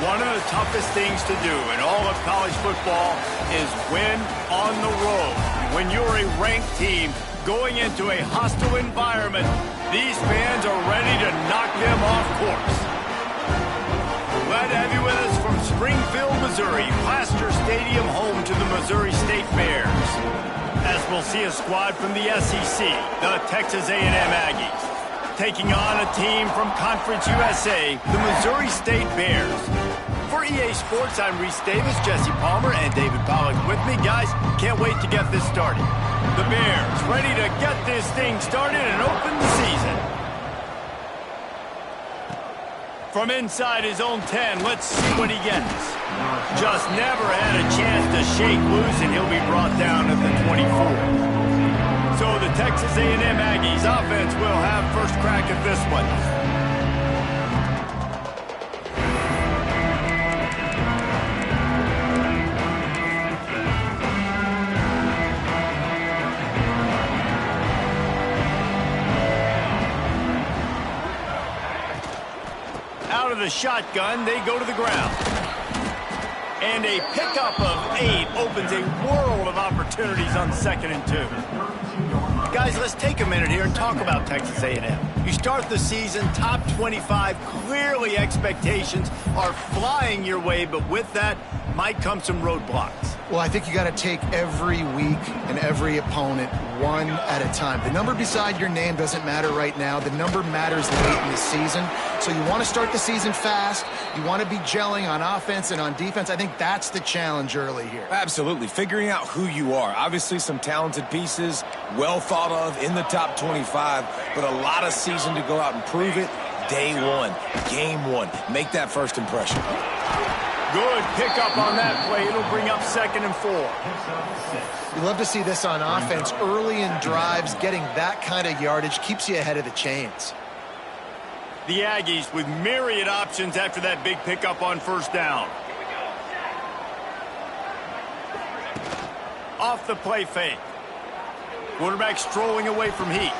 One of the toughest things to do in all of college football is win on the road. When you're a ranked team going into a hostile environment, these fans are ready to knock them off course. Glad to have you with us from Springfield, Missouri, Plaster Stadium, home to the Missouri State Bears. As we'll see a squad from the SEC, the Texas A&M Aggies, taking on a team from Conference USA, the Missouri State Bears. For EA Sports, I'm Reese Davis, Jesse Palmer, and David Pollack with me. Guys, can't wait to get this started. The Bears ready to get this thing started and open the season. From inside his own 10, let's see what he gets. Just never had a chance to shake loose, and he'll be brought down at the 24. So the Texas A&M Aggies offense will have first crack at this one. Out of the shotgun, they go to the ground. And a pickup of 8 opens a world of opportunities on 2nd and 2. Guys, let's take a minute here and talk about Texas A&M. You start the season top 25. Clearly expectations are flying your way, but with that might come some roadblocks. Well, I think you got to take every week and every opponent one at a time. The number beside your name doesn't matter right now. The number matters late in the season. So you want to start the season fast. You want to be gelling on offense and on defense. I think that's the challenge early here. Absolutely. Figuring out who you are. Obviously some talented pieces, well thought of in the top 25, but a lot of season to go out and prove it. Day one, game one. Make that first impression. Good pickup on that play. It'll bring up 2nd and 4. You love to see this on offense. Early in drives, getting that kind of yardage keeps you ahead of the chains. The Aggies with myriad options after that big pickup on first down. Off the play fake. Quarterback strolling away from heat.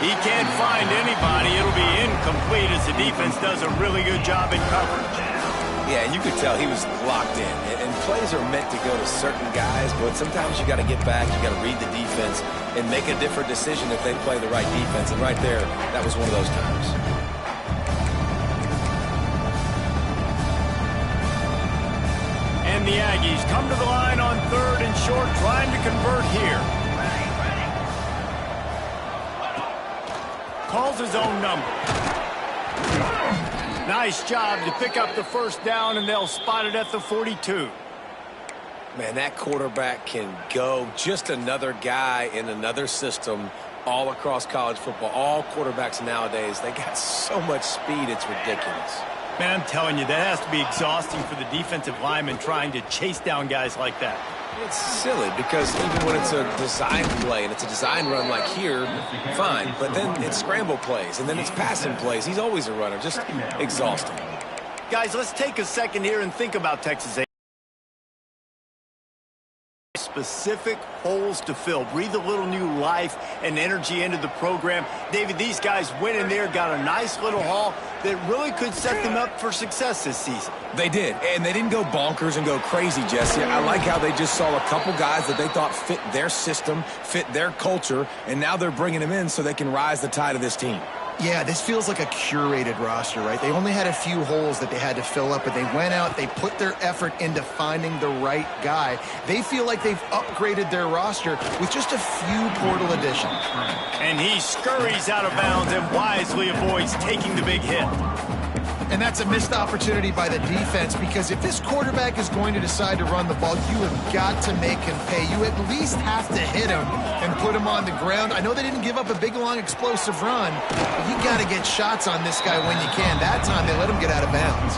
He can't find anybody. It'll be incomplete as the defense does a really good job in coverage. Yeah, you could tell he was locked in. And plays are meant to go to certain guys, but sometimes you got to get back, you got to read the defense, and make a different decision if they play the right defense. And right there, that was one of those times. And the Aggies come to the line on 3rd and short, trying to convert here. Calls his own number. Nice job to pick up the first down, and they'll spot it at the 42. Man, that quarterback can go. Just another guy in another system all across college football. All quarterbacks nowadays, they got so much speed, it's ridiculous. Man, I'm telling you, that has to be exhausting for the defensive lineman trying to chase down guys like that. It's silly because even when it's a design play and it's a design run like here, fine. But then it's scramble plays and then it's passing plays. He's always a runner. Just exhausting. Guys, let's take a second here and think about Texas A&M. Specific holes to fill. Breathe a little new life and energy into the program. David, these guys went in there, got a nice little haul that really could set them up for success this season. They did, and they didn't go bonkers and go crazy, Jesse. I like how they just saw a couple guys that they thought fit their system, fit their culture, and now they're bringing them in so they can rise the tide of this team. Yeah, this feels like a curated roster, right? They only had a few holes that they had to fill up, but they went out, they put their effort into finding the right guy. They feel like they've upgraded their roster with just a few portal additions. And he scurries out of bounds and wisely avoids taking the big hit. And that's a missed opportunity by the defense, because if this quarterback is going to decide to run the ball, you have got to make him pay. You at least have to hit him and put him on the ground. I know they didn't give up a big, long, explosive run, but you got to get shots on this guy when you can. That time, they let him get out of bounds.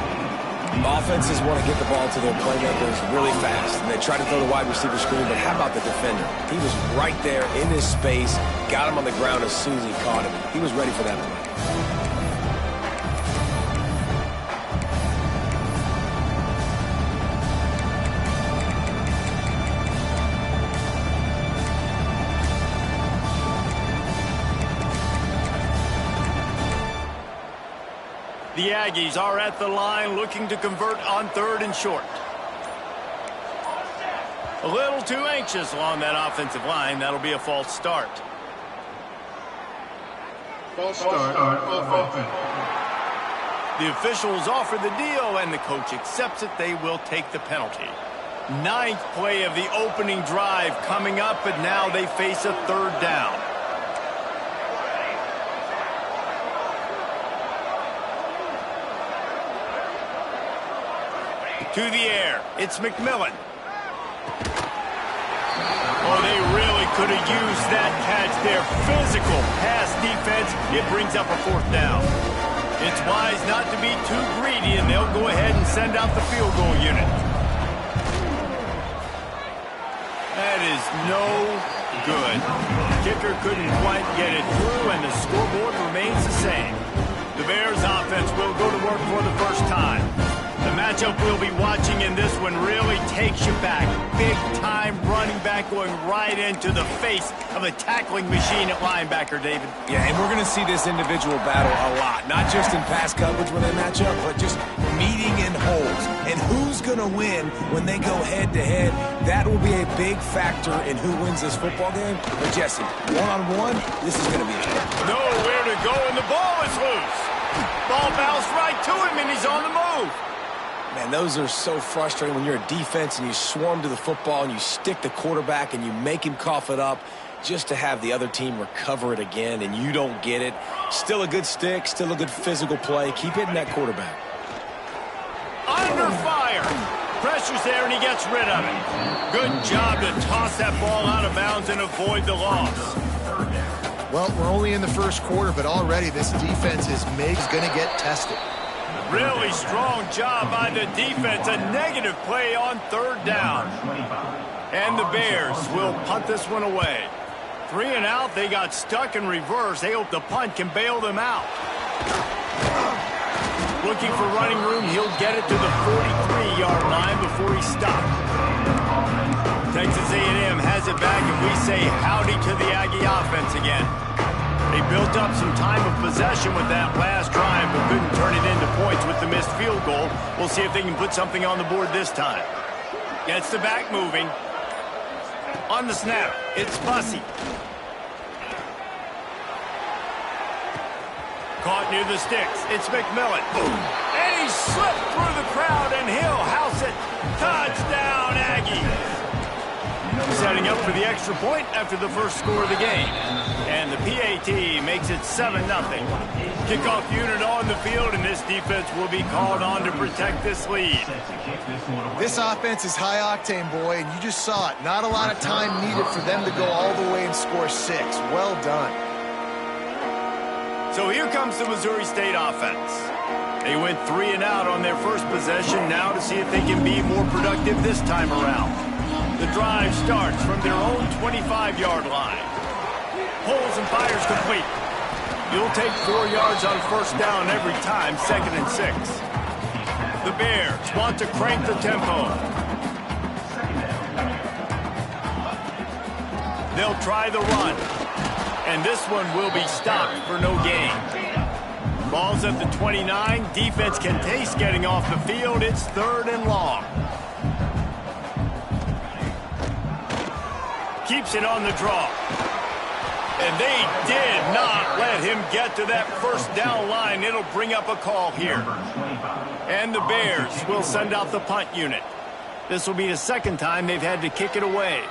Offenses want to get the ball to their playmakers really fast, and they try to throw the wide receiver screen, but how about the defender? He was right there in his space, got him on the ground as soon as he caught him. He was ready for that play. The The Aggies are at the line looking to convert on 3rd and short. A little too anxious along that offensive line. That'll be a false start. False start on offense. The officials offer the deal, and the coach accepts it. They will take the penalty. 9th play of the opening drive coming up, but now they face a 3rd down. To the air, it's McMillan. Oh, they really could have used that catch there. Physical pass defense. It brings up a 4th down. It's wise not to be too greedy, and they'll go ahead and send out the field goal unit. That is no good. Kicker couldn't quite get it through, and the scoreboard remains the same. The Bears offense will go to work for the first time. The matchup we'll be watching in this one really takes you back. Big-time running back going right into the face of a tackling machine at linebacker, David. Yeah, and we're going to see this individual battle a lot. Not just in pass coverage when they match up, but just meeting in holes. And who's going to win when they go head-to-head? That will be a big factor in who wins this football game. But, Jesse, one-on-one, this is going to be it. Nowhere to go, and the ball is loose. Ball bounced right to him, and he's on the move. Man, those are so frustrating when you're a defense and you swarm to the football and you stick the quarterback and you make him cough it up just to have the other team recover it again and you don't get it. Still a good stick, still a good physical play. Keep hitting that quarterback. Under fire. Pressure's there and he gets rid of it. Good job to toss that ball out of bounds and avoid the loss. Well, we're only in the first quarter, but already this defense is going to get tested. Really strong job by the defense. A negative play on 3rd down. And the Bears will punt this one away. 3 and out. They got stuck in reverse. They hope the punt can bail them out. Looking for running room. He'll get it to the 43-yard line before he stopped. Texas A&M has it back, and we say howdy to the Aggie offense again. They built up some time of possession with that last drive, but couldn't turn it into points with the missed field goal. We'll see if they can put something on the board this time. Gets the back moving. On the snap, it's Bussey. Caught near the sticks, it's McMillan. And he slipped through the crowd, and he'll house it. Touchdown, Aggie. Setting up for the extra point after the first score of the game. And the PAT makes it 7-0. Kickoff unit on the field, and this defense will be called on to protect this lead. This offense is high octane, boy, and you just saw it. Not a lot of time needed for them to go all the way and score 6. Well done. So here comes the Missouri State offense. They went 3 and out on their first possession, now to see if they can be more productive this time around. The drive starts from their own 25-yard line. Pulls and fires complete. You'll take 4 yards on 1st down every time, 2nd and 6. The Bears want to crank the tempo. They'll try the run. And this one will be stopped for no gain. Ball's at the 29. Defense can taste getting off the field. It's 3rd and long. Keeps it on the draw. And they did not let him get to that 1st down line. It'll bring up a call here. And the Bears will send out the punt unit. This will be the 2nd time they've had to kick it away.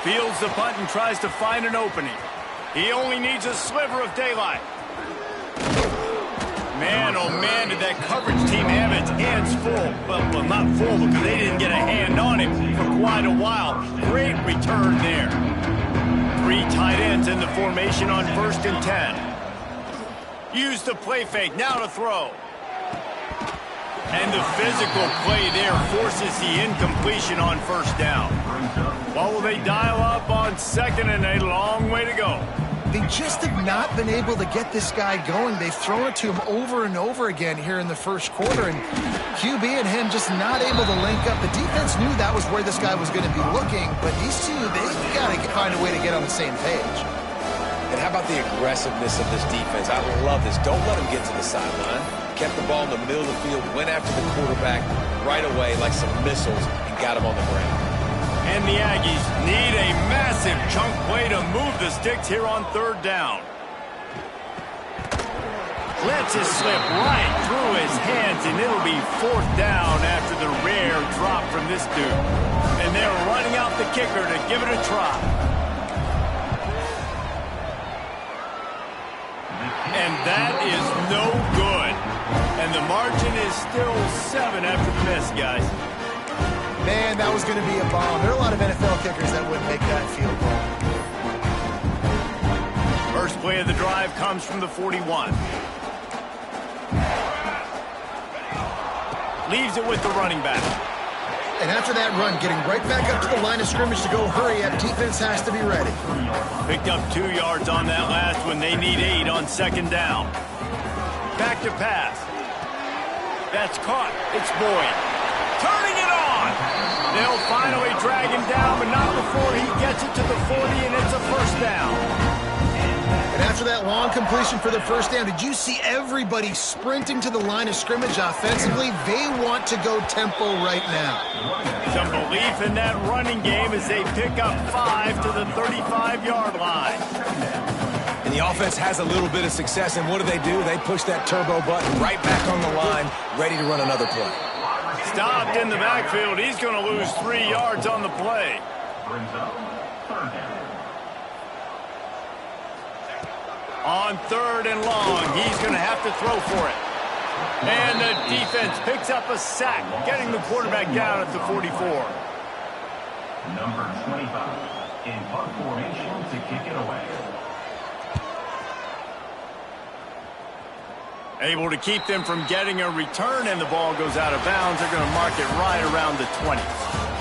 Fields the punt and tries to find an opening. He only needs a sliver of daylight. Man, oh man, did that coverage team have its hands full. Well, not full because they didn't get a hand on him for quite a while. Great return there. 3 tight ends in the formation on 1st and 10. Use the play fake, now to throw. And the physical play there forces the incompletion on 1st down. What will they dial up on 2nd and a long way to go? They just have not been able to get this guy going. They've thrown it to him over and over again here in the first quarter, and QB and him just not able to link up. The defense knew that was where this guy was going to be looking, but these two, they've got to find a way to get on the same page. And how about the aggressiveness of this defense? I love this. Don't let them get to the sideline. Kept the ball in the middle of the field, went after the quarterback right away like some missiles, and got him on the ground. And the Aggies need a massive chunk play to move the sticks here on third down. Lets it slip right through his hands, and it'll be fourth down after the rare drop from this dude. And they're running out the kicker to give it a try. And that is no good. And the margin is still 7 after the miss, guys. Man, that was going to be a bomb. There are a lot of NFL kickers that wouldn't make that field goal. First play of the drive comes from the 41. Leaves it with the running back. And after that run, getting right back up to the line of scrimmage to go hurry up, defense has to be ready. Picked up 2 yards on that last one. They need 8 on second down. Back to pass. That's caught. It's Boyd. Turning it on. They'll finally drag him down, but not before he gets it to the 40, and it's a first down. And after that long completion for the first down, did you see everybody sprinting to the line of scrimmage offensively? They want to go tempo right now. Some belief in that running game as they pick up 5 to the 35-yard line. And the offense has a little bit of success, and what do? They push that turbo button right back on the line, ready to run another play. Stopped in the backfield. He's going to lose 3 yards on the play. On third and long, he's going to have to throw for it. And the defense picks up a sack, getting the quarterback down at the 44. Number 25 in punt formation to kick it away. Able to keep them from getting a return, and the ball goes out of bounds. They're going to mark it right around the 20.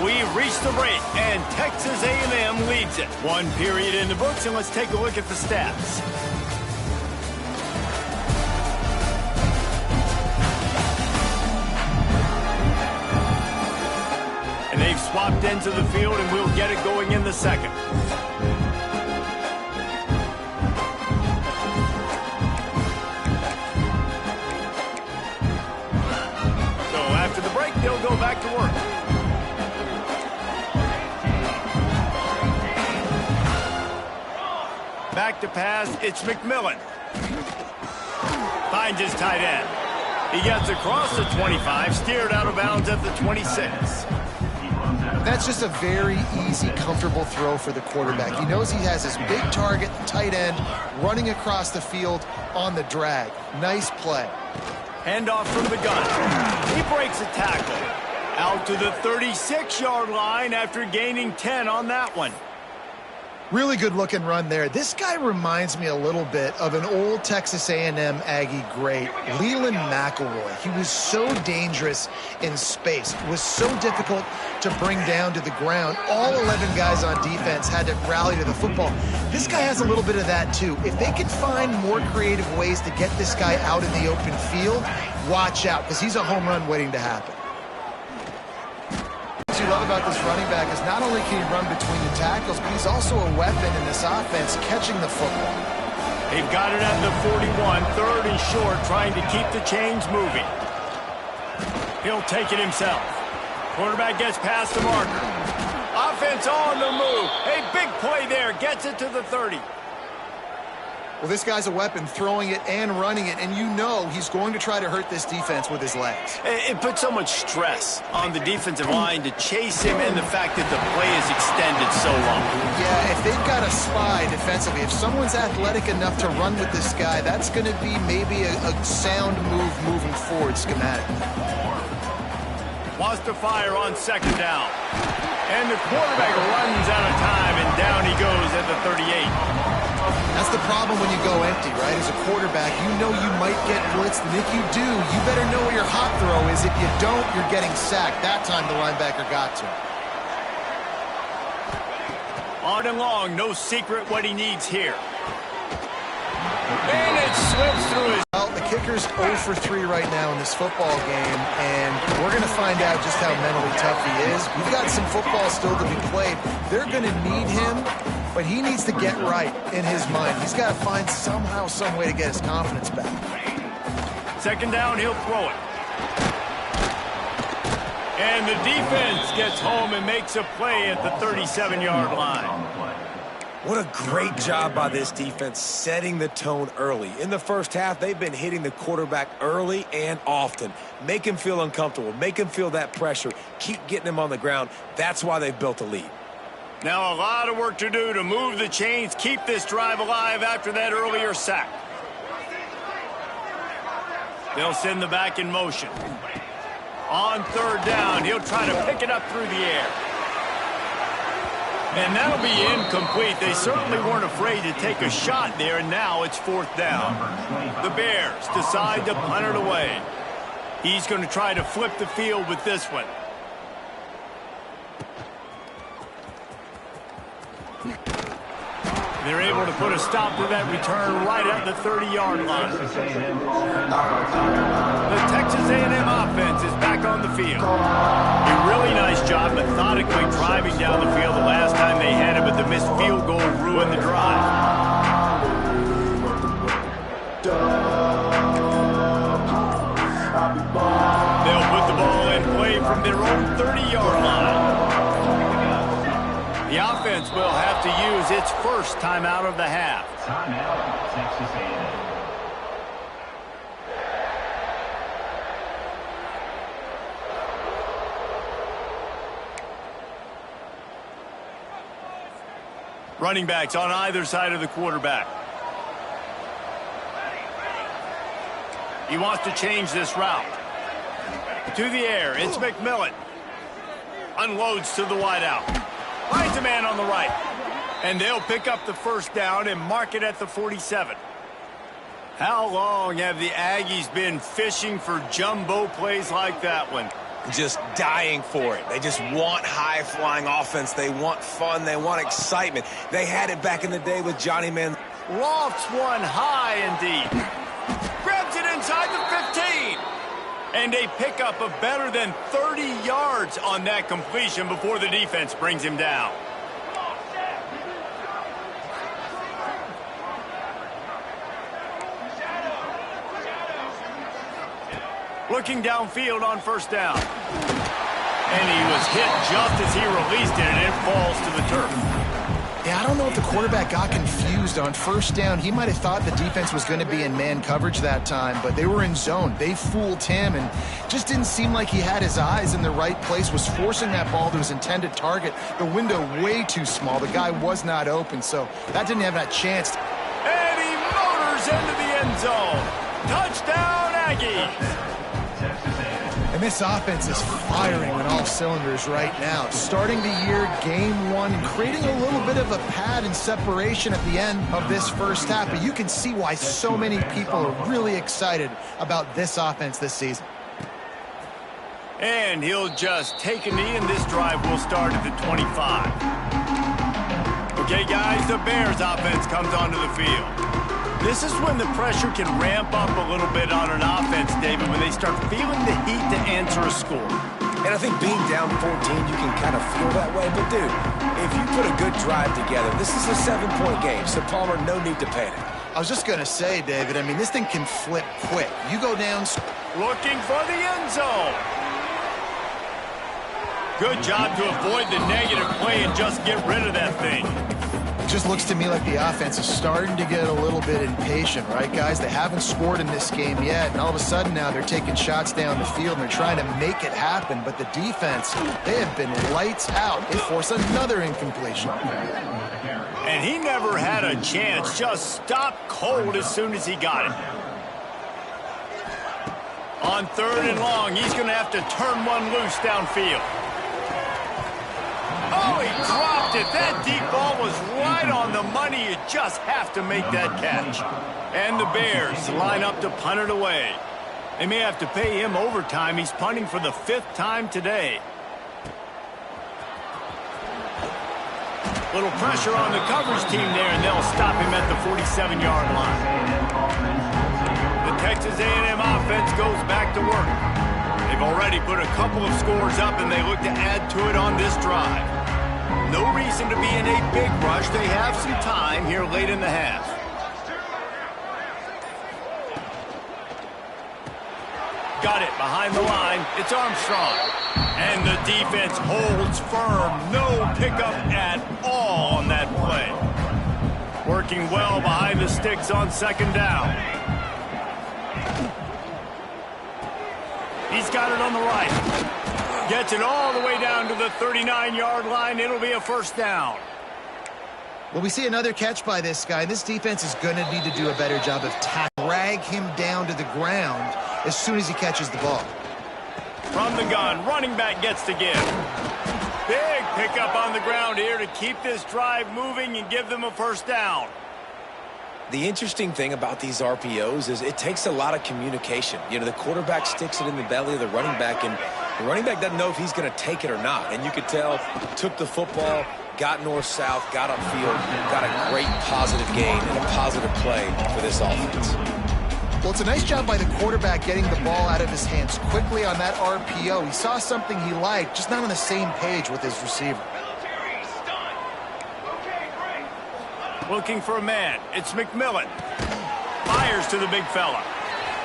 We've reached the break, and Texas A&M leads it. 1 period in the books, and let's take a look at the stats. And they've swapped into the field, and we'll get it going in the second. After the break, they'll go back to work. Back to pass, it's McMillan. Finds his tight end. He gets across the 25, steered out of bounds at the 26. That's just a very easy, comfortable throw for the quarterback. He knows he has his big target, the tight end, running across the field on the drag. Nice play. Handoff from the gun. He breaks a tackle. Out to the 36-yard line after gaining 10 on that one. Really good-looking run there. This guy reminds me a little bit of an old Texas A&M Aggie great, Leland McElroy. He was so dangerous in space. It was so difficult to bring down to the ground. All 11 guys on defense had to rally to the football. This guy has a little bit of that, too. If they can find more creative ways to get this guy out in the open field, watch out, because he's a home run waiting to happen. What you love about this running back is not only can he run between the tackles, but he's also a weapon in this offense catching the football. They've got it at the 41, third and short, trying to keep the chains moving. He'll take it himself. Quarterback gets past the marker. Offense on the move. A big play there, gets it to the 30. Well, this guy's a weapon, throwing it and running it, and you know he's going to try to hurt this defense with his legs. It puts so much stress on the defensive line to chase him, and the fact that the play is extended so long. Yeah, if they've got a spy defensively, if someone's athletic enough to run with this guy, that's going to be maybe a sound move moving forward schematically. Wants to fire on second down. And the quarterback runs out of time, and down he goes at the 38. That's the problem when you go empty, right? As a quarterback, you know you might get blitzed, and if you do, you better know where your hot throw is. If you don't, you're getting sacked. That time the linebacker got to him. On and long, no secret what he needs here. And it slips through his... Well, the kicker's 0 for 3 right now in this football game, and we're going to find out just how mentally tough he is. We've got some football still to be played. They're going to need him, but he needs to get right in his mind. He's got to find somehow, some way to get his confidence back. Second down, he'll throw it. And the defense gets home and makes a play at the 37-yard line. What a great job by this defense setting the tone early. In the first half, they've been hitting the quarterback early and often. Make him feel uncomfortable. Make him feel that pressure. Keep getting him on the ground. That's why they've built a lead. Now a lot of work to do to move the chains, keep this drive alive after that earlier sack. They'll send the back in motion. On third down, he'll try to pick it up through the air. And that'll be incomplete. They certainly weren't afraid to take a shot there, and now it's fourth down. The Bears decide to punt it away. He's going to try to flip the field with this one. They're able to put a stop to that return right at the 30-yard line. The Texas A&M offense is back on the field. A really nice job methodically driving down the field the last time they had it, but the missed field goal ruined the drive. They'll put the ball in play from their own 30-yard line. The offense will have to use its first timeout of the half. Timeout, Texas A&M. Running backs on either side of the quarterback. He wants to change this route. To the air, it's McMillan. Unloads to the wideout. Finds a man on the right. And they'll pick up the first down and mark it at the 47. How long have the Aggies been fishing for jumbo plays like that one? Just dying for it. They just want high-flying offense. They want fun. They want excitement. They had it back in the day with Johnny Man. Lofts one high and deep. Grabs it inside the 15. And a pickup of better than 30 yards on that completion before the defense brings him down. Looking downfield on first down. And he was hit just as he released it, and it falls to the turf. Yeah, I don't know if the quarterback got confused on first down. He might have thought the defense was going to be in man coverage that time, but they were in zone. They fooled him and just didn't seem like he had his eyes in the right place, was forcing that ball to his intended target. The window way too small. The guy was not open, so that didn't have that chance. And he motors into the end zone. Touchdown, Aggies. And this offense is firing on all cylinders right now. Starting the year, game one, and creating a little bit of a pad and separation at the end of this first half. But you can see why so many people are really excited about this offense this season. And he'll just take a knee, and this drive will start at the 25. Okay, guys, the Bears offense comes onto the field. This is when the pressure can ramp up a little bit on an offense, David, when they start feeling the heat to answer a score. And I think being down 14, you can kind of feel that way. But, dude, if you put a good drive together, this is a 7-point game, so Palmer, no need to panic. I was just going to say, David, I mean, this thing can flip quick. You go down. Looking for the end zone. Good job to avoid the negative play and just get rid of that thing. Just looks to me like the offense is starting to get a little bit impatient, right, guys? They haven't scored in this game yet, and all of a sudden now they're taking shots down the field and they're trying to make it happen. But the defense, they have been lights out. They force another incompletion. And he never had a chance. Just stopped cold as soon as he got it. On third and long, he's going to have to turn one loose downfield. Oh, he dropped it. That deep ball was right on the money. You just have to make that catch. And the Bears line up to punt it away. They may have to pay him overtime. He's punting for the 5th time today. Little pressure on the coverage team there, and they'll stop him at the 47-yard line. The Texas A&M offense goes back to work. They've already put a couple of scores up, and they look to add to it on this drive. No reason to be in a big rush. They have some time here late in the half. Got it behind the line. It's Armstrong. And the defense holds firm. No pickup at all on that play. Working well behind the sticks on second down. He's got it on the right. Gets it all the way down to the 39-yard line. It'll be a first down. Well, we see another catch by this guy. This defense is going to need to do a better job of drag him down to the ground as soon as he catches the ball. From the gun, running back gets to give. Big pickup on the ground here to keep this drive moving and give them a first down. The interesting thing about these RPOs is it takes a lot of communication. You know, the quarterback sticks it in the belly of the running back, and the running back doesn't know if he's going to take it or not. And you could tell, took the football, got north-south, got upfield, got a great positive gain and a positive play for this offense. Well, it's a nice job by the quarterback getting the ball out of his hands quickly on that RPO. He saw something he liked, just not on the same page with his receiver. Looking for a man. It's McMillan. Fires to the big fella.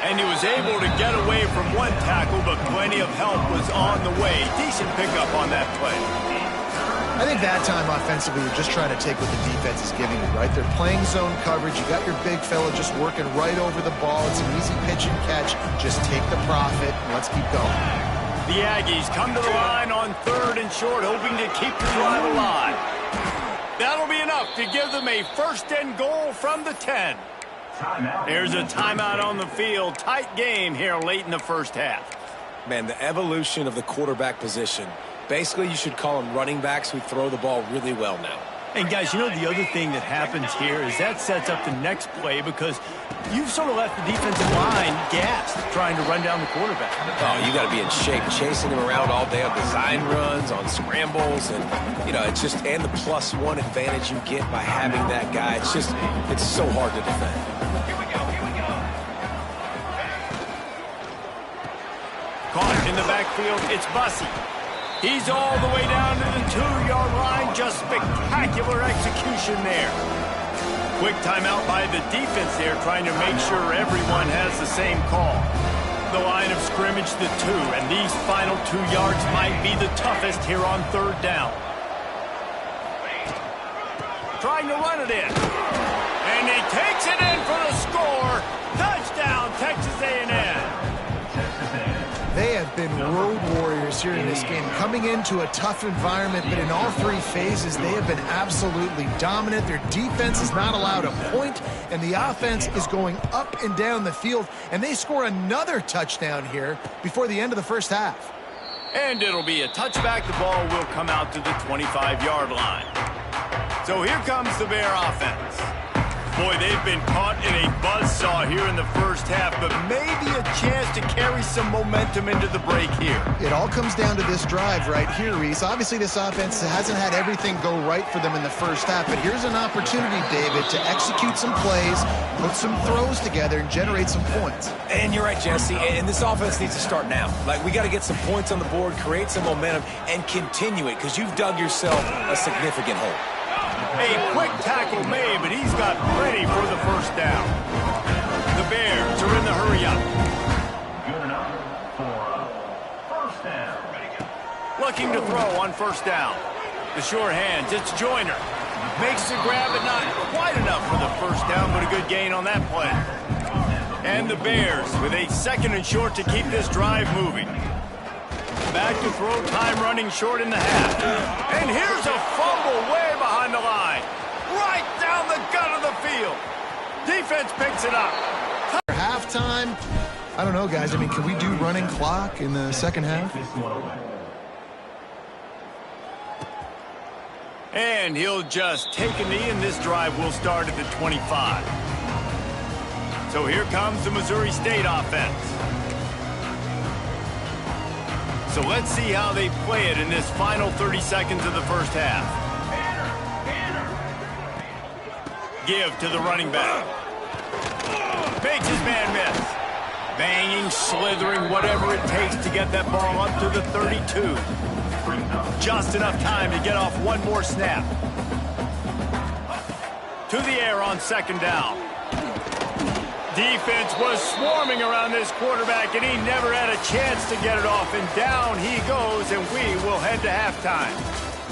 And he was able to get away from one tackle, but plenty of help was on the way. Decent pickup on that play. I think that time offensively, you're just trying to take what the defense is giving you, right? They're playing zone coverage. You got your big fella just working right over the ball. It's an easy pitch and catch. Just take the profit and let's keep going. The Aggies come to the line on 3rd and short, hoping to keep the drive alive. That'll be enough to give them a 1st and goal from the 10. There's a timeout on the field. Tight game here late in the first half. Man, the evolution of the quarterback position. Basically, you should call them running backs who throw the ball really well now. And, guys, you know the other thing that happens here is that sets up the next play because you've sort of left the defensive line gassed trying to run down the quarterback. Oh, you got to be in shape, chasing him around all day on design runs, on scrambles, and, you know, it's just, and the +1 advantage you get by having that guy. It's just, it's so hard to defend. Caught in the backfield, it's Bussey. He's all the way down to the 2-yard line. Just spectacular execution there. Quick timeout by the defense there, trying to make sure everyone has the same call. The line of scrimmage, the 2, and these final 2 yards might be the toughest here on 3rd down. Trying to run it in. And he takes it in for the score. Touchdown, Texas A&M. They have been road warriors here in this game, coming into a tough environment, but in all 3 phases, they have been absolutely dominant. Their defense is not allowed a point, and the offense is going up and down the field, and they score another touchdown here before the end of the first half. And it'll be a touchback. The ball will come out to the 25-yard line. So here comes the Bear offense. Boy, they've been caught in a buzzsaw here in the first half, but maybe a chance to carry some momentum into the break here. It all comes down to this drive right here, Reese. Obviously, this offense hasn't had everything go right for them in the first half, but here's an opportunity, David, to execute some plays, put some throws together, and generate some points. And you're right, Jesse, and this offense needs to start now. Like, we got to get some points on the board, create some momentum, and continue it, because you've dug yourself a significant hole. A quick tackle made, but he's got plenty for the first down. The Bears are in the hurry-up. Good enough for a 1st down. Looking to throw on 1st down. The short hands, it's Joyner. Makes the grab, but not quite enough for the 1st down, but a good gain on that play. And the Bears with a 2nd and short to keep this drive moving. Back to throw, time running short in the half. And here's a fumble way behind the line. Right down the gut of the field. Defense picks it up. Halftime, I don't know, guys. I mean, can we do running clock in the second half? And he'll just take a knee, and this drive will start at the 25. So here comes the Missouri State offense. So let's see how they play it in this final 30 seconds of the first half. Give to the running back. Makes his man miss. Banging, slithering, whatever it takes to get that ball up to the 32. Just enough time to get off one more snap. To the air on second down. Defense was swarming around this quarterback, and he never had a chance to get it off. And down he goes, and we will head to halftime.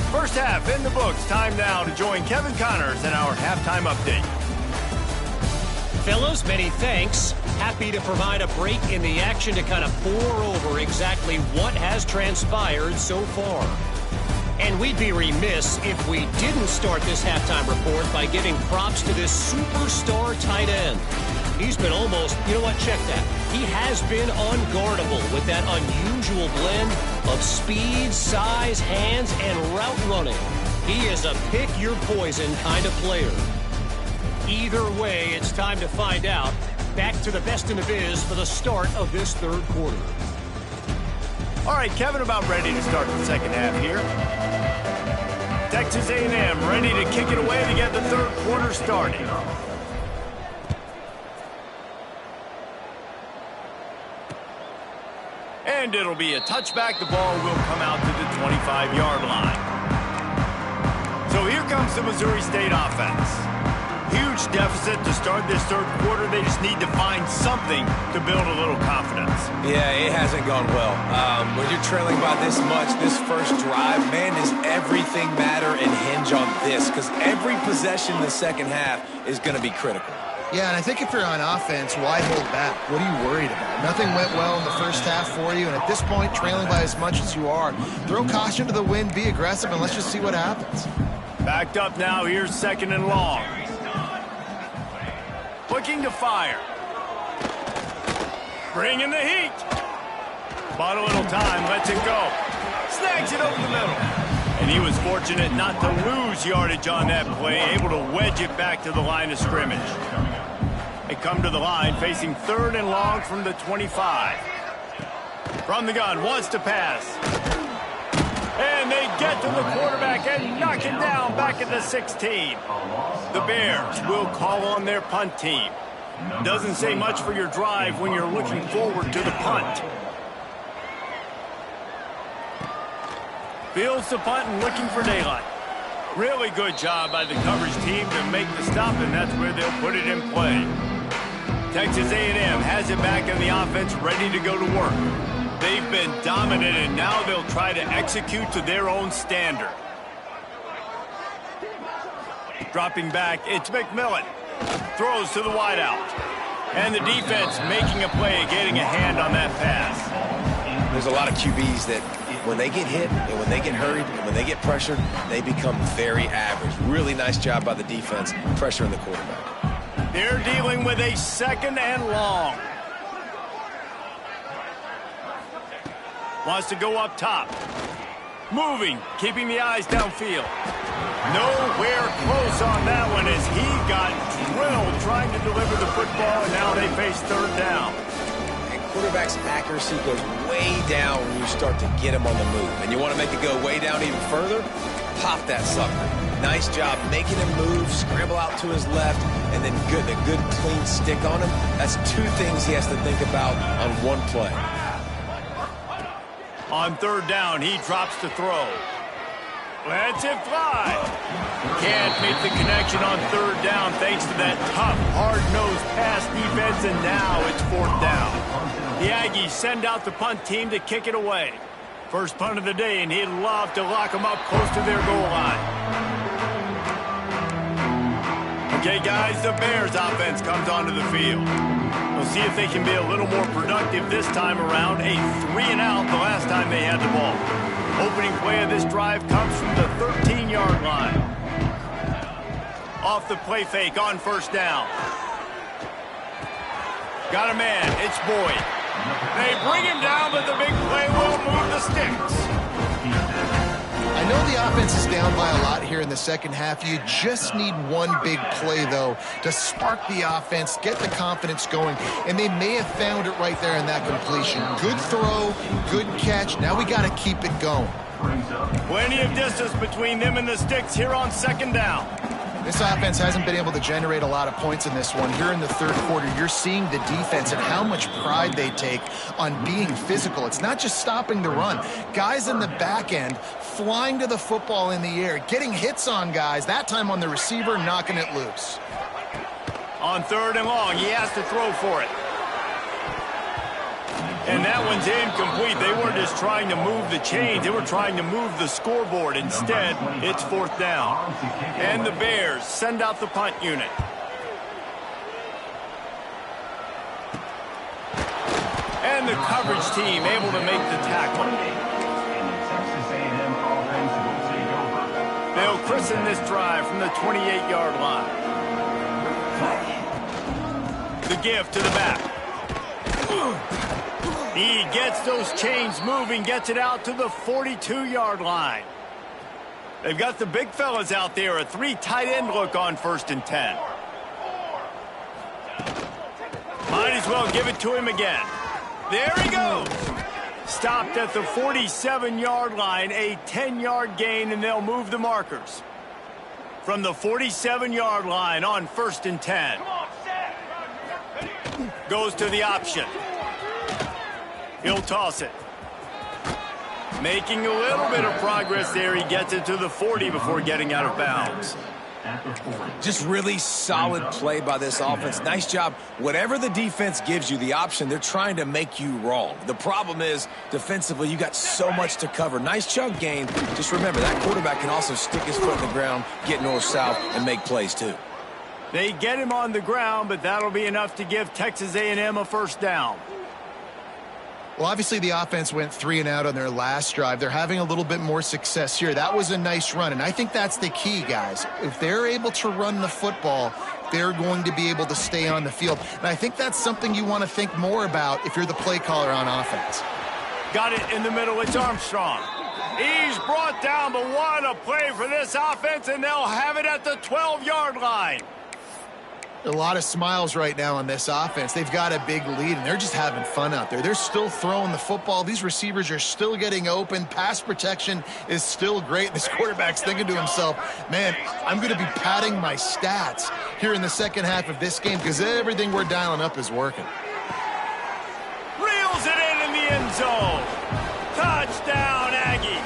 First half in the books. Time now to join Kevin Connors in our halftime update. Fellas, many thanks. Happy to provide a break in the action to kind of pour over exactly what has transpired so far. And we'd be remiss if we didn't start this halftime report by giving props to this superstar tight end. He's been almost, you know what, check that. He has been unguardable with that unusual blend of speed, size, hands, and route running. He is a pick-your-poison kind of player. Either way, it's time to find out. Back to the best in the biz for the start of this third quarter. All right, Kevin, about ready to start the second half here. Texas A&M ready to kick it away to get the third quarter started. And it'll be a touchback. The ball will come out to the 25-yard line. So here comes the Missouri State offense. Huge deficit to start this third quarter. They just need to find something to build a little confidence. Yeah, it hasn't gone well. When you're trailing by this much, this first drive, man, does everything matter and hinge on this? Because every possession in the second half is going to be critical. Yeah, and I think if you're on offense, why hold back? What are you worried about? Nothing went well in the first half for you, and at this point, trailing by as much as you are, throw caution to the wind, be aggressive, and let's just see what happens. Backed up now. Here's second and long. Looking to fire. Bringing the heat. Bought a little time, lets it go. Snags it over the middle. And he was fortunate not to lose yardage on that play, able to wedge it back to the line of scrimmage. They come to the line, facing third and long from the 25. From the gun, wants to pass. And they get to the quarterback and knock it down back at the 16. The Bears will call on their punt team. Doesn't say much for your drive when you're looking forward to the punt. Fields the punt and looking for daylight. Really good job by the coverage team to make the stop, and that's where they'll put it in play. Texas A&M has it back in the offense, ready to go to work. They've been dominant, and now they'll try to execute to their own standard. Dropping back, it's McMillan. Throws to the wideout. And the defense making a play, getting a hand on that pass. There's a lot of QBs that when they get hit and when they get hurried and when they get pressured, they become very average. Really nice job by the defense, pressuring the quarterback. They're dealing with a second and long. Wants to go up top. Moving, keeping the eyes downfield. Nowhere close on that one as he got drilled trying to deliver the football, and now they face third down. And quarterback's accuracy goes way down when you start to get him on the move. And you want to make it go way down even further? Pop that sucker. Nice job making him move, scramble out to his left, and then a good clean stick on him. That's two things he has to think about on one play. On third down, he drops to throw. Lets it fly. Can't make the connection on third down thanks to that tough, hard-nosed pass defense, and now it's fourth down. The Aggies send out the punt team to kick it away. First punt of the day, and he'd love to lock them up close to their goal line. Okay, guys, the Bears offense comes onto the field. We'll see if they can be a little more productive this time around. A 3-and-out the last time they had the ball. Opening play of this drive comes from the 13-yard line. Off the play fake on first down. Got a man, it's Boyd. They bring him down, but the big play will move the sticks. I know the offense is down by a lot here in the second half. You just need one big play, though, to spark the offense, get the confidence going, and they may have found it right there in that completion. Good throw, good catch. Now we got to keep it going. Plenty of distance between them and the sticks here on second down. This offense hasn't been able to generate a lot of points in this one. Here in the third quarter, you're seeing the defense and how much pride they take on being physical. It's not just stopping the run. Guys in the back end flying to the football in the air, getting hits on guys, that time on the receiver, knocking it loose. On 3rd and long, he has to throw for it. And that one's incomplete. They weren't just trying to move the chains. They were trying to move the scoreboard. Instead, it's 4th down. And the Bears send out the punt unit. And the coverage team able to make the tackle. They'll christen this drive from the 28-yard line. The give to the back. He gets those chains moving, gets it out to the 42-yard line. They've got the big fellas out there, a 3 tight end look on 1st and 10. Might as well give it to him again. There he goes. Stopped at the 47-yard line, a 10-yard gain, and they'll move the markers. From the 47-yard line on 1st and 10. Goes to the option. He'll toss it. Making a little bit of progress there. He gets it to the 40 before getting out of bounds. Just really solid play by this offense. Nice job. Whatever the defense gives you the option, they're trying to make you wrong. The problem is, defensively, you got so much to cover. Nice chunk gain. Just remember, that quarterback can also stick his foot in the ground, get north-south, and make plays too. They get him on the ground, but that'll be enough to give Texas A&M a 1st down. Well, obviously the offense went 3 and out on their last drive. They're having a little bit more success here. That was a nice run, and I think that's the key, guys. If they're able to run the football, they're going to be able to stay on the field. And I think that's something you want to think more about if you're the play caller on offense. Got it in the middle. It's Armstrong. He's brought down, but what a play for this offense, and they'll have it at the 12-yard line. A lot of smiles right now on this offense. They've got a big lead, and they're just having fun out there. They're still throwing the football. These receivers are still getting open. Pass protection is still great. This quarterback's thinking to himself, man, I'm going to be padding my stats here in the second half of this game because everything we're dialing up is working. Reels it in the end zone. Touchdown, Aggie.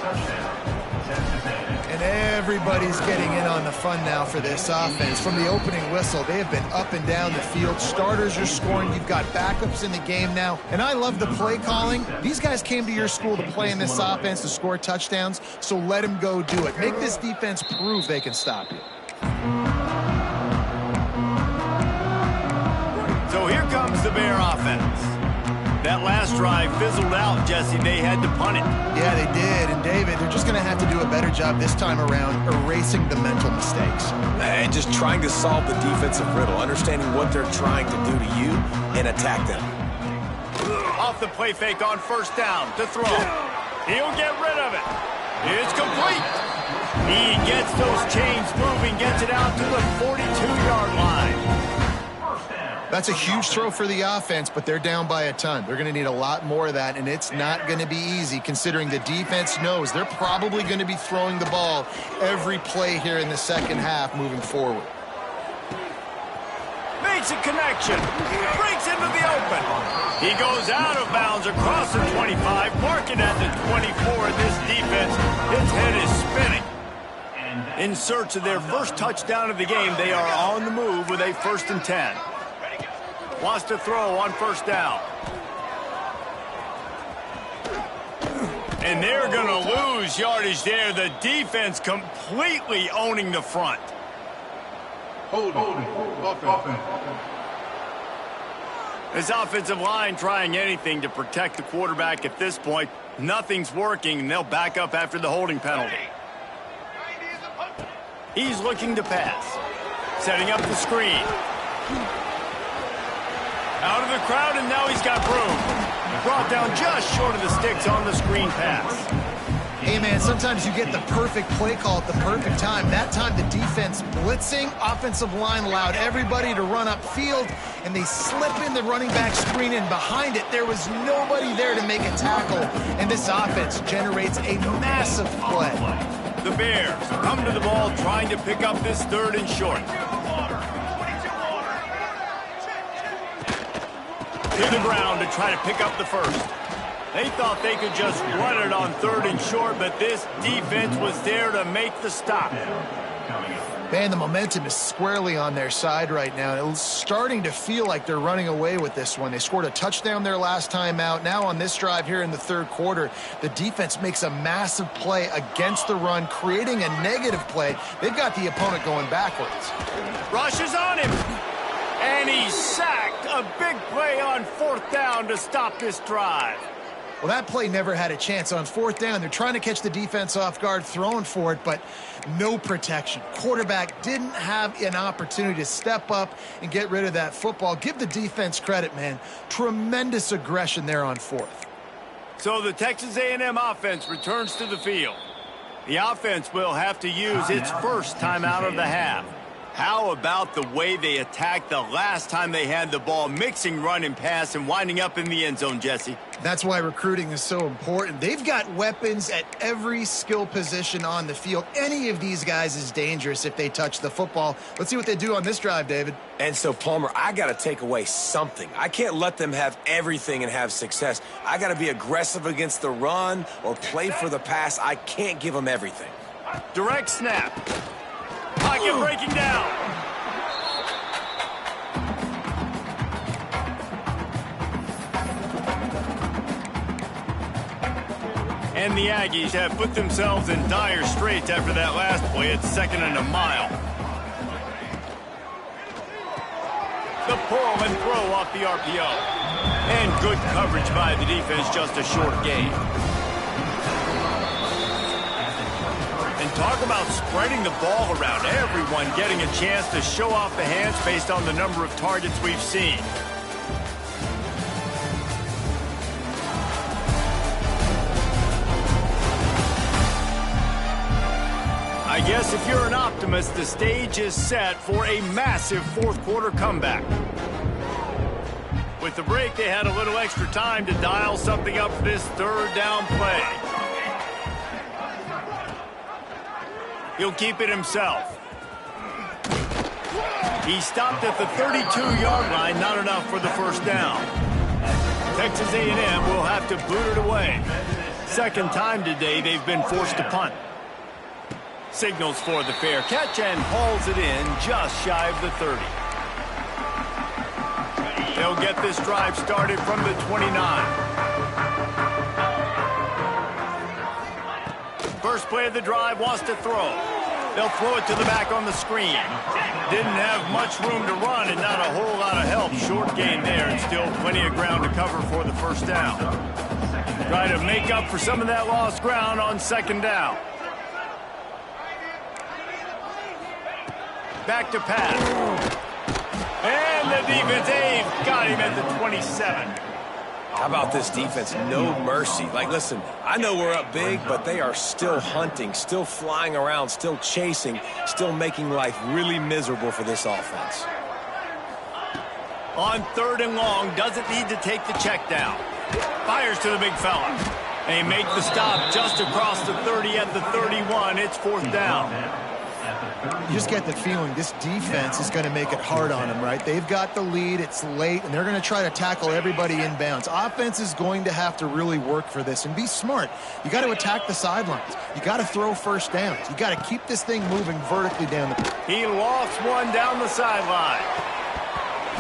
And everybody's getting in on the fun now for this offense. From the opening whistle, they have been up and down the field. Starters are scoring. You've got backups in the game now. And I love the play calling. These guys came to your school to play in this offense to score touchdowns, so let them go do it. Make this defense prove they can stop you. So here comes the Bear offense. That last drive fizzled out, Jesse. They had to punt it. Yeah, they did. And, David, they're just going to have to do a better job this time around erasing the mental mistakes. And just trying to solve the defensive riddle, understanding what they're trying to do to you and attack them. Off the play fake on 1st down to throw. He'll get rid of it. It's complete. He gets those chains moving, gets it out to the 42-yard line. That's a huge throw for the offense, but they're down by a ton. They're going to need a lot more of that, and it's not going to be easy considering the defense knows they're probably going to be throwing the ball every play here in the second half moving forward. Makes a connection. Breaks into the open. He goes out of bounds across the 25, marking at the 24, and this defense, its head is spinning. In search of their first touchdown of the game, they are on the move with a 1st and 10. Wants to throw on 1st down. And they're going to lose yardage there. The defense completely owning the front. Holding. Offense. This offensive line trying anything to protect the quarterback at this point. Nothing's working, and they'll back up after the holding penalty. He's looking to pass. Setting up the screen. Out of the crowd, and now he's got room. Brought down just short of the sticks on the screen pass. Hey, man, sometimes you get the perfect play call at the perfect time. That time the defense blitzing, offensive line allowed everybody to run upfield, and they slip in the running back screen, and behind it there was nobody there to make a tackle, and this offense generates a massive play. The Bears come to the ball trying to pick up this 3rd and short. To the ground to try to pick up the 1st. They thought they could just run it on 3rd and short, but this defense was there to make the stop. Man, the momentum is squarely on their side right now. It's starting to feel like they're running away with this one. They scored a touchdown their last time out. Now on this drive here in the 3rd quarter, the defense makes a massive play against the run, creating a negative play. They've got the opponent going backwards. Rushes on him, and he's sacked. A big play on 4th down to stop this drive. Well, that play never had a chance. On 4th down, they're trying to catch the defense off guard, throwing for it, but no protection. Quarterback didn't have an opportunity to step up and get rid of that football. Give the defense credit, man. Tremendous aggression there on 4th. So the Texas A&M offense returns to the field. The offense will have to use its first timeout of the half. How about the way they attacked the last time they had the ball, mixing run and pass and winding up in the end zone, Jesse? That's why recruiting is so important. They've got weapons at every skill position on the field. Any of these guys is dangerous if they touch the football. Let's see what they do on this drive, David. And so, Palmer, I got to take away something. I can't let them have everything and have success. I got to be aggressive against the run or play for the pass. I can't give them everything. Direct snap. Pocket breaking down. And the Aggies have put themselves in dire straits after that last play at 2nd and a mile. The pull and throw off the RPO. And good coverage by the defense, just a short gain. And talk about spreading the ball around. Everyone getting a chance to show off the hands based on the number of targets we've seen. I guess if you're an optimist, the stage is set for a massive 4th quarter comeback. With the break, they had a little extra time to dial something up for this 3rd down play. He'll keep it himself. He stopped at the 32-yard line, not enough for the 1st down. Texas A&M will have to boot it away. 2nd time today they've been forced to punt. Signals for the fair catch and hauls it in just shy of the 30. They'll get this drive started from the 29. First play of the drive, wants to throw. They'll throw it to the back on the screen. Didn't have much room to run and not a whole lot of help. Short gain there and still plenty of ground to cover for the 1st down. Try to make up for some of that lost ground on 2nd down. Back to pass. And the defense, they've got him at the 27. How about this defense? No mercy. Like, listen, I know we're up big, but they are still hunting, still flying around, still chasing, still making life really miserable for this offense. On 3rd and long, doesn't need to take the check down. Fires to the big fella. They make the stop just across the 30 at the 31. It's 4th down. You just get the feeling this defense is going to make it hard on them, right? They've got the lead, it's late, and they're going to try to tackle everybody inbounds. Offense is going to have to really work for this and be smart. You got to attack the sidelines. You got to throw 1st downs. You got to keep this thing moving vertically down the field. He lost one down the sideline.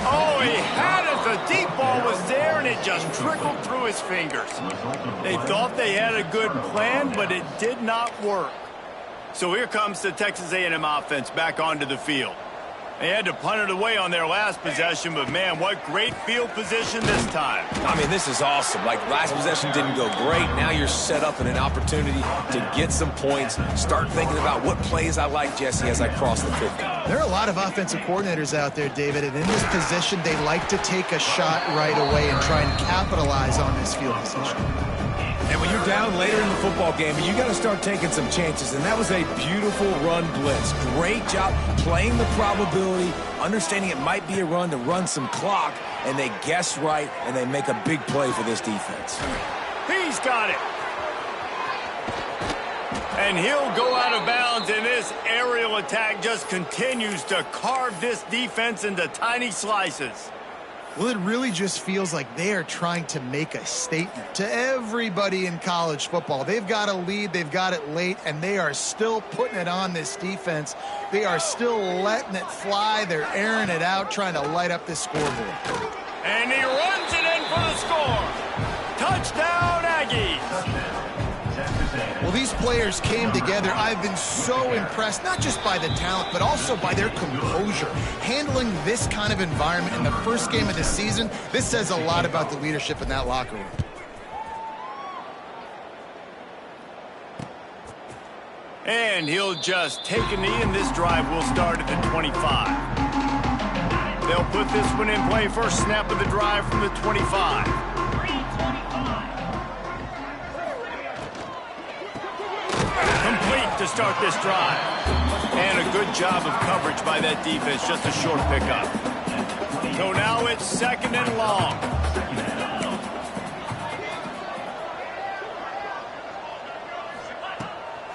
Oh, he had it. The deep ball was there, and it just trickled through his fingers. They thought they had a good plan, but it did not work. So here comes the Texas A&M offense back onto the field. They had to punt it away on their last possession, but man, what great field position this time. I mean, this is awesome. Like, last possession didn't go great. Now you're set up in an opportunity to get some points. Start thinking about what plays I like, Jesse, as I cross the 50. There are a lot of offensive coordinators out there, David, and in this position, they like to take a shot right away and try and capitalize on this field position. And when you're down later in the football game, you got to start taking some chances. And that was a beautiful run blitz. Great job playing the probability, understanding it might be a run to run some clock, and they guess right, and they make a big play for this defense. He's got it. And he'll go out of bounds, and this aerial attack just continues to carve this defense into tiny slices. Well, it really just feels like they are trying to make a statement to everybody in college football. They've got a lead, they've got it late, and they are still putting it on this defense. They are still letting it fly. They're airing it out, trying to light up this scoreboard. And he runs it in for the score. Touchdown, Aggies. Well, these players came together. I've been so impressed, not just by the talent, but also by their composure. Handling this kind of environment in the first game of the season, this says a lot about the leadership in that locker room. And he'll just take a knee, and this drive will start at the 25. They'll put this one in play. First snap of the drive from the 25. Complete to start this drive. And a good job of coverage by that defense. Just a short pickup. So now it's 2nd and long.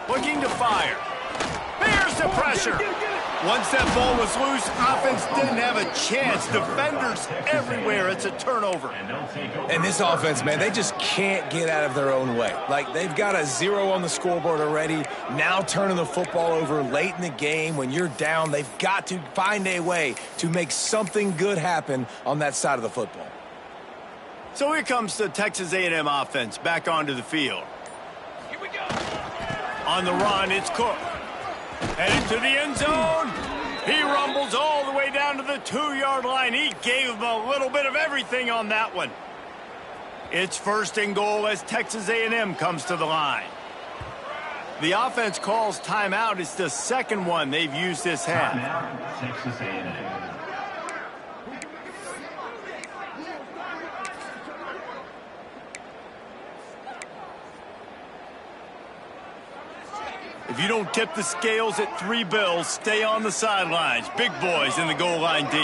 Looking to fire. There's the pressure. Once that ball was loose, offense didn't have a chance. Defenders everywhere. It's a turnover. And this offense, man, they just can't get out of their own way. Like, they've got a 0 on the scoreboard already. Now turning the football over late in the game. When you're down, they've got to find a way to make something good happen on that side of the football. So here comes the Texas A&M offense back onto the field. Here we go. On the run, it's Cook. Headed to the end zone. He rumbles all the way down to the 2-yard line. He gave him a little bit of everything on that one. It's 1st and goal as Texas A&M comes to the line. The offense calls timeout. It's the 2nd one they've used this half. Timeout, Texas A&M. If you don't tip the scales at 3 bills, stay on the sidelines. Big boys in the goal line D.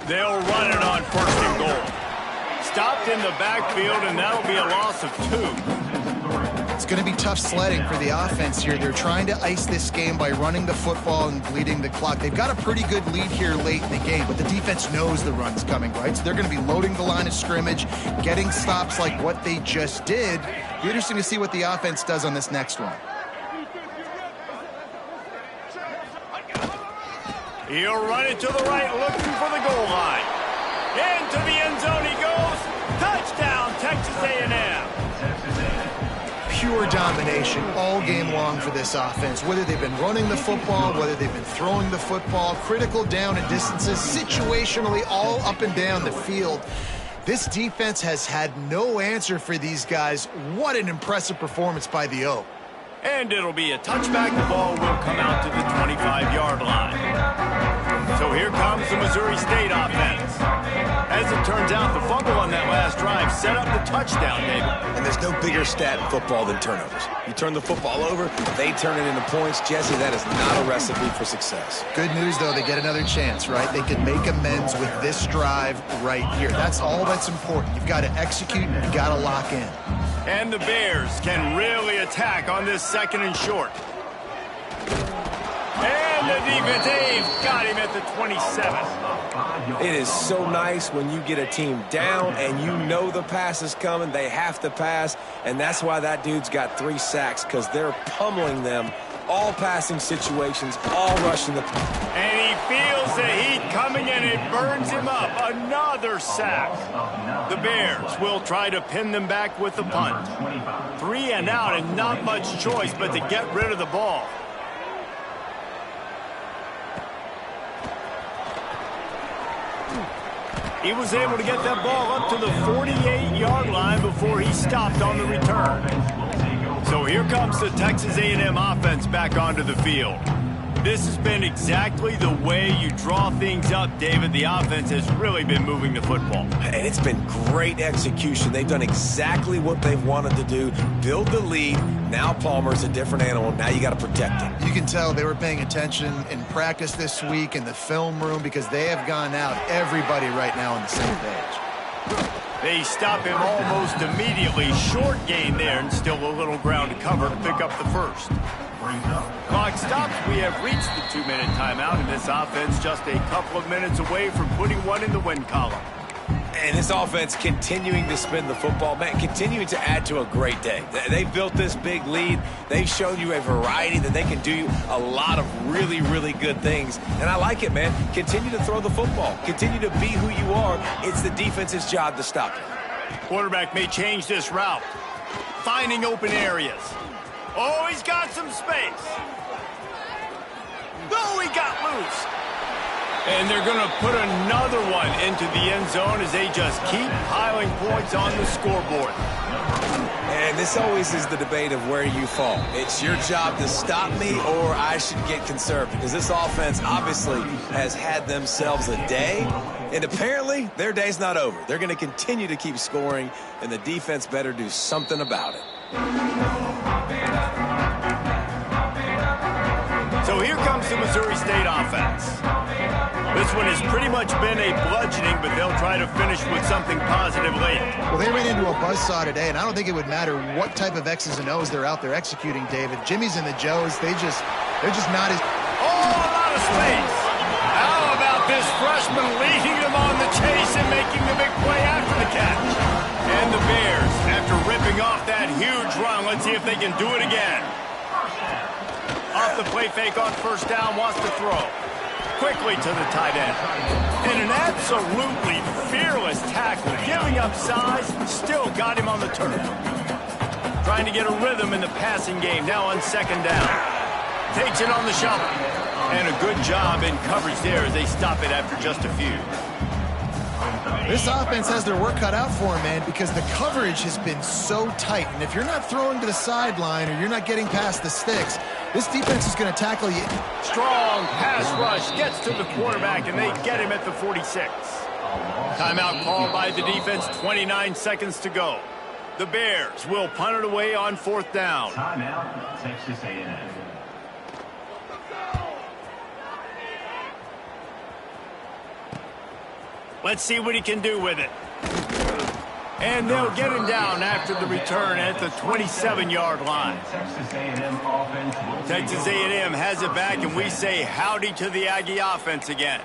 They'll run it on 1st and goal. Stopped in the backfield, and that'll be a loss of 2. It's going to be tough sledding for the offense here. They're trying to ice this game by running the football and bleeding the clock. They've got a pretty good lead here late in the game, but the defense knows the run's coming, right? So they're going to be loading the line of scrimmage, getting stops like what they just did. Be interesting to see what the offense does on this next one. He'll run it to the right, looking for the goal line. Into the end zone he goes. Touchdown, Texas A&M. Pure domination all game long for this offense. Whether they've been running the football, whether they've been throwing the football, critical down and distances, situationally all up and down the field. This defense has had no answer for these guys. What an impressive performance by the O. And it'll be a touchback. The ball will come out to the 25-yard line. So here comes the Missouri State offense. As it turns out, the fumble on that last drive set up the touchdown, David. And there's no bigger stat in football than turnovers. You turn the football over, they turn it into points. Jesse, that is not a recipe for success. Good news, though, they get another chance, right? They can make amends with this drive right here. That's all that's important. You've got to execute and you've got to lock in. And the Bears can really attack on this 2nd and short. And the defense, they've got him at the 27. It is so nice when you get a team down and you know the pass is coming. They have to pass, and that's why that dude's got 3 sacks, because they're pummeling them. All passing situations, all rushing the... And he feels the heat coming, and it burns him up. Another sack. The Bears will try to pin them back with the punt. 3 and out, and not much choice but to get rid of the ball. He was able to get that ball up to the 48-yard line before he stopped on the return. So here comes the Texas A&M offense back onto the field. This has been exactly the way you draw things up, David. The offense has really been moving the football. And it's been great execution. They've done exactly what they've wanted to do. Build the lead. Now Palmer's a different animal. Now you got to protect him. You can tell they were paying attention in practice this week in the film room, because they have gone out, everybody right now on the same page. They stop him almost immediately. Short gain there, and still a little ground to cover to pick up the first. Clock stops. We have reached the 2-minute timeout, and this offense just a couple of minutes away from putting one in the win column. And this offense continuing to spin the football, man, continuing to add to a great day. They've built this big lead. They've shown you a variety that they can do a lot of really, really good things. And I like it, man. Continue to throw the football. Continue to be who you are. It's the defense's job to stop you. Quarterback may change this route. Finding open areas. Oh, he's got some space. Oh, he got loose. And they're going to put another one into the end zone as they just keep piling points on the scoreboard. And this always is the debate of where you fall. It's your job to stop me, or I should get conserved, because this offense obviously has had themselves a day, and apparently their day's not over. They're going to continue to keep scoring, and the defense better do something about it. So here comes the Missouri State offense. This one has pretty much been a bludgeoning, but they'll try to finish with something positive late. Well, they ran into a buzzsaw today, and I don't think it would matter what type of X's and O's they're out there executing, David. Jimmy's and the Joes, they're just not as... Oh, a lot of space. How about this freshman leading them on the chase and making the big play after the catch? And the Bears, after ripping off that huge run, let's see if they can do it again. Off the play fake on first down, wants to throw. Quickly to the tight end. And an absolutely fearless tackle, giving up size, still got him on the turf. Trying to get a rhythm in the passing game, now on second down. Takes it on the shovel. And a good job in coverage there as they stop it after just a few. This offense has their work cut out for them, man, because the coverage has been so tight. And if you're not throwing to the sideline or you're not getting past the sticks, this defense is going to tackle you. Strong pass rush gets to the quarterback, and they get him at the 46. Timeout called by the defense, 29 seconds to go. The Bears will punt it away on fourth down. Timeout, Texas A&M. Let's see what he can do with it. And they'll get him down after the return at the 27-yard line. Texas A&M has it back, and we say howdy to the Aggie offense again.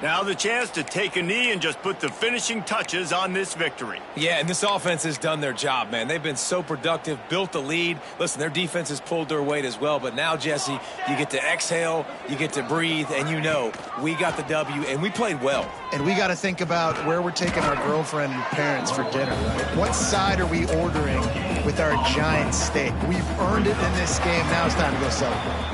Now the chance to take a knee and just put the finishing touches on this victory. Yeah, and this offense has done their job, man. They've been so productive, built the lead. Listen, their defense has pulled their weight as well. But now, Jesse, you get to exhale, you get to breathe, and you know we got the W, and we played well. And we got to think about where we're taking our girlfriend and parents for dinner, right? What side are we ordering with our giant steak? We've earned it in this game. Now it's time to go celebrate.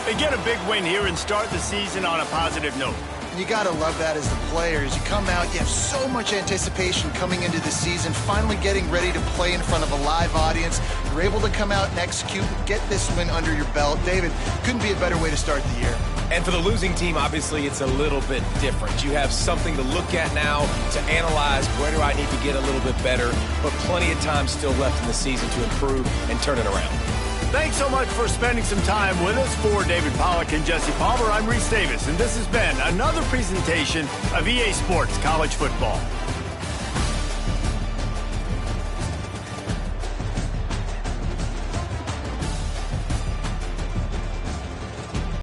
They get a big win here and start the season on a positive note. You got to love that as the players. You come out, you have so much anticipation coming into the season, finally getting ready to play in front of a live audience. You're able to come out and execute, get this win under your belt. David, couldn't be a better way to start the year. And for the losing team, obviously, it's a little bit different. You have something to look at now to analyze where do I need to get a little bit better, but plenty of time still left in the season to improve and turn it around. Thanks so much for spending some time with us. For David Pollack and Jesse Palmer, I'm Reese Davis, and this has been another presentation of EA Sports College Football.